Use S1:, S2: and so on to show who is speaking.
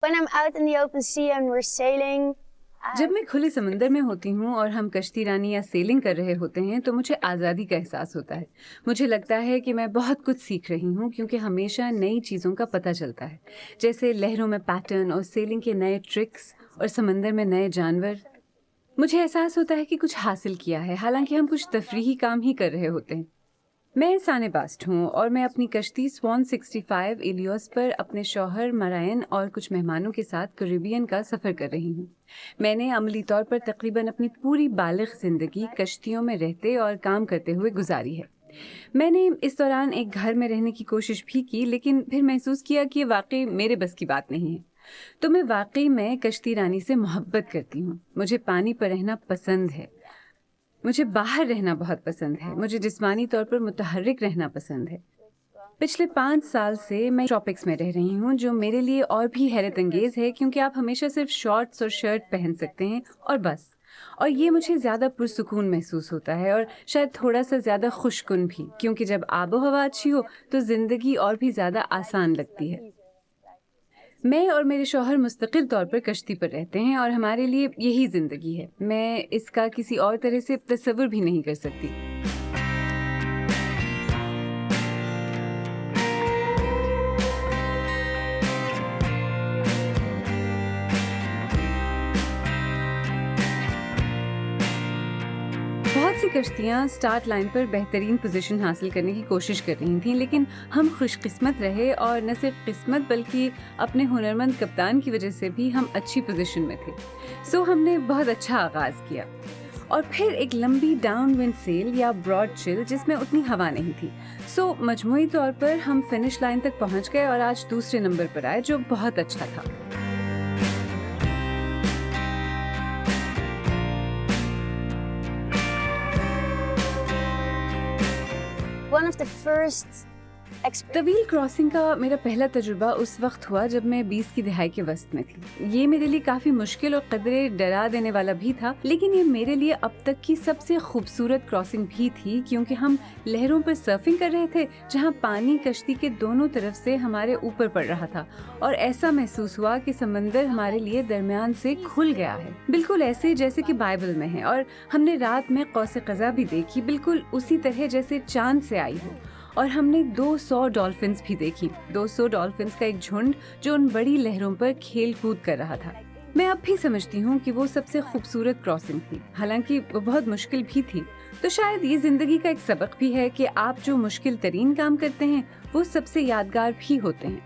S1: When I'm out in the open sea and we're sailing,
S2: جب میں کھلے سمندر میں ہوتی ہوں اور ہم کشتی رانی یا سیلنگ کر رہے ہوتے ہیں تو مجھے آزادی کا احساس ہوتا ہے. مجھے لگتا ہے کہ میں بہت کچھ سیکھ رہی ہوں کیونکہ ہمیشہ نئی چیزوں کا پتہ چلتا ہے، جیسے لہروں میں پیٹرن اور سیلنگ کے نئے ٹرکس اور سمندر میں نئے جانور. مجھے احساس ہوتا ہے کہ کچھ حاصل کیا ہے حالانکہ ہم کچھ تفریحی کام ہی کر رہے ہوتے ہیں. میں سانے باسٹ ہوں اور میں اپنی کشتی سوان 65 ایلیوس پر اپنے شوہر مرائن اور کچھ مہمانوں کے ساتھ کریبین کا سفر کر رہی ہوں. میں نے عملی طور پر تقریباً اپنی پوری بالغ زندگی کشتیوں میں رہتے اور کام کرتے ہوئے گزاری ہے. میں نے اس دوران ایک گھر میں رہنے کی کوشش بھی کی لیکن پھر محسوس کیا کہ یہ واقعی میرے بس کی بات نہیں ہے. تو میں واقعی کشتی رانی سے محبت کرتی ہوں. مجھے پانی پر رہنا پسند ہے، مجھے باہر رہنا بہت پسند ہے، مجھے جسمانی طور پر متحرک رہنا پسند ہے. پچھلے 5 سال سے میں ٹراپکس میں رہ رہی ہوں جو میرے لیے اور بھی حیرت انگیز ہے کیونکہ آپ ہمیشہ صرف شارٹس اور شرٹ پہن سکتے ہیں اور بس. اور یہ مجھے زیادہ پرسکون محسوس ہوتا ہے اور شاید تھوڑا سا زیادہ خوش کن بھی، کیونکہ جب آب و ہوا اچھی ہو تو زندگی اور بھی زیادہ آسان لگتی ہے. میں اور میرے شوہر مستقل طور پر کشتی پر رہتے ہیں اور ہمارے لیے یہی زندگی ہے. میں اس کا کسی اور طرح سے تصور بھی نہیں کر سکتی. بہت سی کشتیاں سٹارٹ لائن پر بہترین پوزیشن حاصل کرنے کی کوشش کر رہی تھیں، لیکن ہم خوش قسمت رہے اور نہ صرف قسمت بلکہ اپنے ہنرمند کپتان کی وجہ سے بھی ہم اچھی پوزیشن میں تھے. سو ہم نے بہت اچھا آغاز کیا اور پھر ایک لمبی ڈاؤن ونڈ سیل یا براڈ چل جس میں اتنی ہوا نہیں تھی. سو مجموعی طور پر ہم فنش لائن تک پہنچ گئے اور آج دوسرے نمبر پر آئے جو بہت اچھا تھا.
S1: one of the first
S2: طویل کراسنگ کا میرا پہلا تجربہ اس وقت ہوا جب میں 20 کی دہائی کے وسط میں تھی. یہ میرے لیے کافی مشکل اور قدرے ڈرا دینے والا بھی تھا، لیکن یہ میرے لیے اب تک کی سب سے خوبصورت کراسنگ بھی تھی کیونکہ ہم لہروں پر سرفنگ کر رہے تھے جہاں پانی کشتی کے دونوں طرف سے ہمارے اوپر پڑ رہا تھا اور ایسا محسوس ہوا کہ سمندر ہمارے لیے درمیان سے کھل گیا ہے، بالکل ایسے جیسے کہ بائبل میں ہے. اور ہم نے رات میں قوس قزح بھی دیکھی، بالکل اسی طرح جیسے چاند سے آئی ہو. اور ہم نے 200 ڈالفنس بھی دیکھی، 200 ڈالفنس کا ایک جھنڈ جو ان بڑی لہروں پر کھیل کود کر رہا تھا. میں اب بھی سمجھتی ہوں کہ وہ سب سے خوبصورت کراسنگ تھی، حالانکہ وہ بہت مشکل بھی تھی. تو شاید یہ زندگی کا ایک سبق بھی ہے کہ آپ جو مشکل ترین کام کرتے ہیں وہ سب سے یادگار بھی ہوتے ہیں.